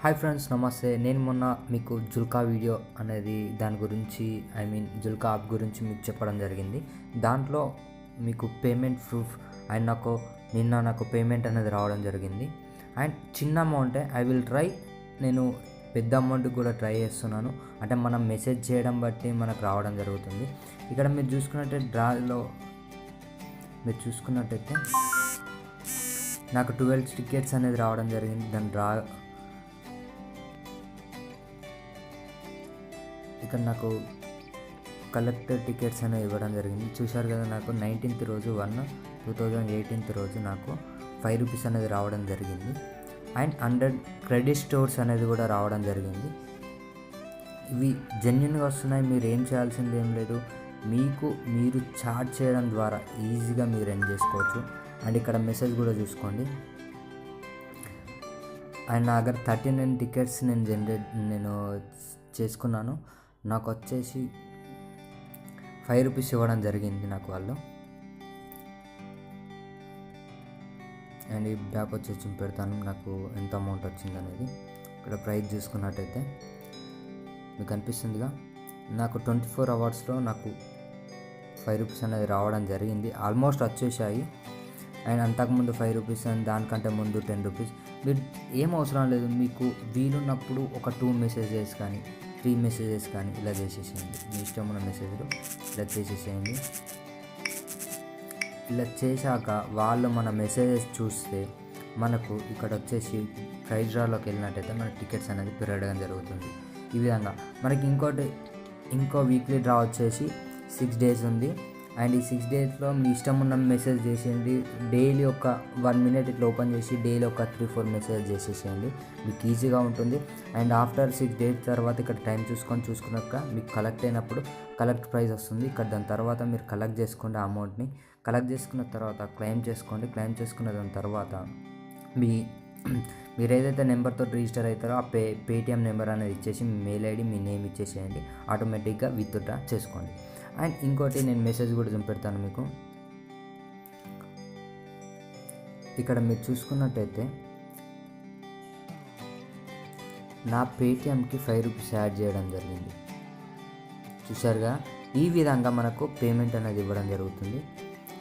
Hi friends, నమస్తే. నేను మొన్న మీకు జుల్కా వీడియో అనేది దాని గురించి జుల్కా యాప్ గురించి మీకు చెప్పడం జరిగింది. దాంట్లో మీకు పేమెంట్ ప్రూఫ్ అండ్ నాకు పేమెంట్ అనేది రావడం జరిగింది. అండ్ చిన్న అమౌంటే, ఐ విల్ ట్రై. నేను పెద్ద అమౌంట్కి కూడా ట్రై చేస్తున్నాను. అంటే మనం మెసేజ్ చేయడం బట్టి మనకు రావడం జరుగుతుంది. ఇక్కడ మీరు చూసుకున్నట్టయితే నాకు 12 టికెట్స్ అనేది రావడం జరిగింది. దాని ఇక్కడ నాకు కలెక్టర్ టికెట్స్ అనేవి ఇవ్వడం జరిగింది. చూశారు కదా, నాకు 19th రోజు 2018 రోజు నాకు ₹5 అనేది రావడం జరిగింది. అండ్ 100 క్రెడిట్ స్టోర్స్ అనేది కూడా రావడం జరిగింది. ఇవి జెన్యున్గా వస్తున్నాయి. మీరు ఏం చేయాల్సింది ఏం లేదు. మీరు చార్జ్ చేయడం ద్వారా ఈజీగా మీరు ఎర్న్ చేసుకోవచ్చు. అండ్ ఇక్కడ మెసేజ్ కూడా చూసుకోండి. అండ్ నా దగ్గర 39 టికెట్స్ నేను చేసుకున్నాను. నాకు వచ్చేసి ₹5 ఇవ్వడం జరిగింది నాకు వాళ్ళు. అండ్ ఈ బ్యాక్ వచ్చేసి పెడతాను నాకు ఎంత అమౌంట్ వచ్చింది అనేది. ఇక్కడ ప్రైస్ చూసుకున్నట్టయితే మీకు అనిపిస్తుందిగా, నాకు 24 అవర్స్లో నాకు ₹5 అనేది రావడం జరిగింది. ఆల్మోస్ట్ వచ్చేసాయి. అండ్ అంతకుముందు ₹5 అండ్ దానికంటే ముందు ₹10. మీరు ఏం అవసరం లేదు. మీకు వీలున్నప్పుడు ఒక 2 మెసేజెస్ కానీ 3 మెసేజెస్ కానీ ఇలా చేసేసేయండి. మీ ఇష్టం ఉన్న మెసేజ్లు ఇలా చేసేసేయండి. ఇలా చేశాక వాళ్ళు మన మెసేజెస్ చూస్తే మనకు ఇక్కడ వచ్చేసి ప్రైజ్ డ్రాలోకి వెళ్ళినట్టయితే మన టికెట్స్ అనేది పెరగడం జరుగుతుంది. ఈ విధంగా మనకి ఇంకో వీక్లీ డ్రా వచ్చేసి 6 days ఉంది. అండ్ ఈ 6 daysలో మీ ఇష్టం ఉన్న మెసేజ్ చేసేయండి. డైలీ ఒక 1 minute ఇట్లా ఓపెన్ చేసి డైలీ ఒక 3-4 మెసేజ్ చేసేసేయండి. మీకు ఈజీగా ఉంటుంది. అండ్ ఆఫ్టర్ 6 days తర్వాత ఇక్కడ టైం చూసుకున్నాక మీకు కలెక్ట్ అయినప్పుడు కలెక్ట్ ప్రైస్ వస్తుంది. ఇక్కడ దాని తర్వాత మీరు కలెక్ట్ చేసుకోండి. ఆ అమౌంట్ని కలెక్ట్ చేసుకున్న తర్వాత క్లెయిమ్ చేసుకోండి. క్లెయిమ్ చేసుకున్న దాని తర్వాత మీరు ఏదైతే నెంబర్తో రిజిస్టర్ అవుతారో ఆ పేటిఎం నెంబర్ అనేది ఇచ్చేసి మీ మెయిల్ ఐడి మీ నేమ్ ఇచ్చేసేయండి. ఆటోమేటిక్గా విత్డ్రా చేసుకోండి. అండ్ ఇంకోటి నేను మెసేజ్ కూడా చూపెడతాను మీకు. ఇక్కడ మీరు చూసుకున్నట్టయితే నా పేటిఎంకి ₹5 యాడ్ చేయడం జరిగింది. చూసారుగా, ఈ విధంగా మనకు పేమెంట్ అనేది ఇవ్వడం జరుగుతుంది.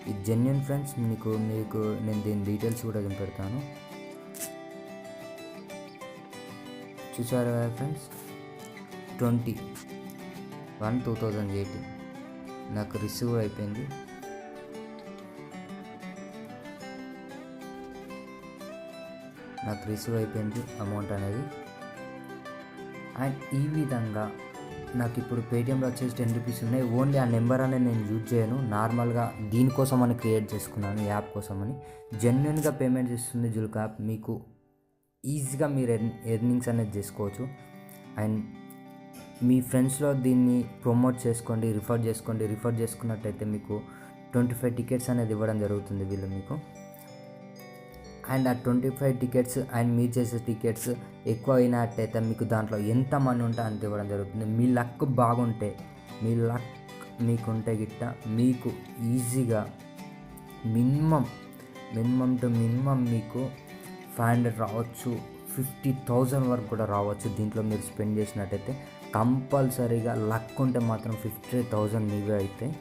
ఇది జెన్యున్ ఫ్రెండ్స్. మీకు నేను దీని డీటెయిల్స్ కూడా చూపెడతాను. చూసారు కదా ఫ్రెండ్స్, 20/1/2018 నాకు రిసీవ్ అయిపోయింది. అమౌంట్ అనేది. అండ్ ఈ విధంగా నాకు ఇప్పుడు పేటిఎంలో వచ్చేసి ₹10 ఉన్నాయి. ఓన్లీ ఆ నెంబర్ అనేది నేను యూజ్ చేయను. నార్మల్గా దీనికోసం అని క్రియేట్ చేసుకున్నాను, యాప్ కోసమని. జెన్యున్గా పేమెంట్ ఇస్తుంది జుల్కా యాప్. మీకు ఈజీగా మీరు ఎర్నింగ్స్ అనేది చేసుకోవచ్చు. అండ్ మీ ఫ్రెండ్స్లో దీన్ని ప్రమోట్ చేసుకోండి, రిఫర్ చేసుకున్నట్టయితే మీకు 25 టికెట్స్ అనేది ఇవ్వడం జరుగుతుంది వీళ్ళు మీకు. అండ్ ఆ 25 టికెట్స్ అండ్ మీరు చేసే టికెట్స్ ఎక్కువ అయినట్టయితే మీకు దాంట్లో ఎంత మనీ ఉంటే అంత ఇవ్వడం జరుగుతుంది. మీ లక్ బాగుంటే, మీకుంటే గిట్ట మీకు ఈజీగా మినిమం టు మినిమం మీకు 500 రావచ్చు, 50,000 వరకు కూడా రావచ్చు. దీంట్లో మీరు స్పెండ్ చేసినట్టయితే కంపల్సరీగా లక్ ఉంటే మాత్రం 50,000 మీవే అవుతాయి.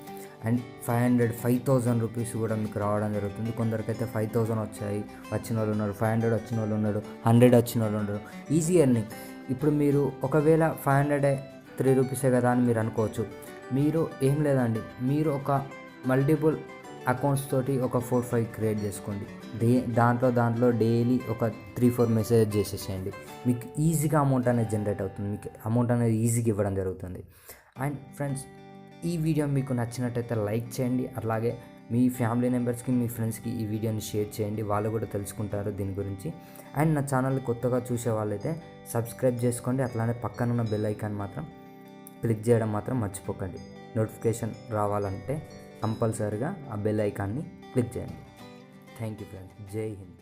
అండ్ 5,000 కూడా మీకు రావడం జరుగుతుంది. కొందరికైతే 5,000 వచ్చిన వాళ్ళు ఉన్నారు, 500 వచ్చిన వాళ్ళు ఉన్నారు, 100 వచ్చిన వాళ్ళు ఉన్నారు. Easy earning. ఇప్పుడు మీరు ఒకవేళ 500 ₹3 కదా అని మీరు అనుకోవచ్చు. మీరు ఏం లేదండి, మీరు ఒక మల్టిపుల్ అకౌంట్స్ తోటి ఒక 4-5 క్రియేట్ చేసుకోండి. దాంట్లో డైలీ ఒక 3-4 మెసేజ్ చేసేసేయండి. మీకు ఈజీగా అమౌంట్ అనేది జనరేట్ అవుతుంది. మీకు అమౌంట్ అనేది ఈజీగా ఇవ్వడం జరుగుతుంది. అండ్ ఫ్రెండ్స్, ఈ వీడియో మీకు నచ్చినట్టయితే లైక్ చేయండి. అలాగే మీ ఫ్యామిలీ మెంబర్స్కి, మీ ఫ్రెండ్స్కి ఈ వీడియోని షేర్ చేయండి. వాళ్ళు కూడా తెలుసుకుంటారు దీని గురించి. అండ్ నా ఛానల్ కొత్తగా చూసే వాళ్ళైతే సబ్స్క్రైబ్ చేసుకోండి. అట్లానే పక్కన ఉన్న బెల్ ఐకాన్ మాత్రం క్లిక్ చేయడం మాత్రం మర్చిపోకండి. నోటిఫికేషన్ రావాలంటే కంపల్సరీగా ఆ బెల్ ఐకాన్ని క్లిక్ చేయండి. Thank you friends. జై హింద్.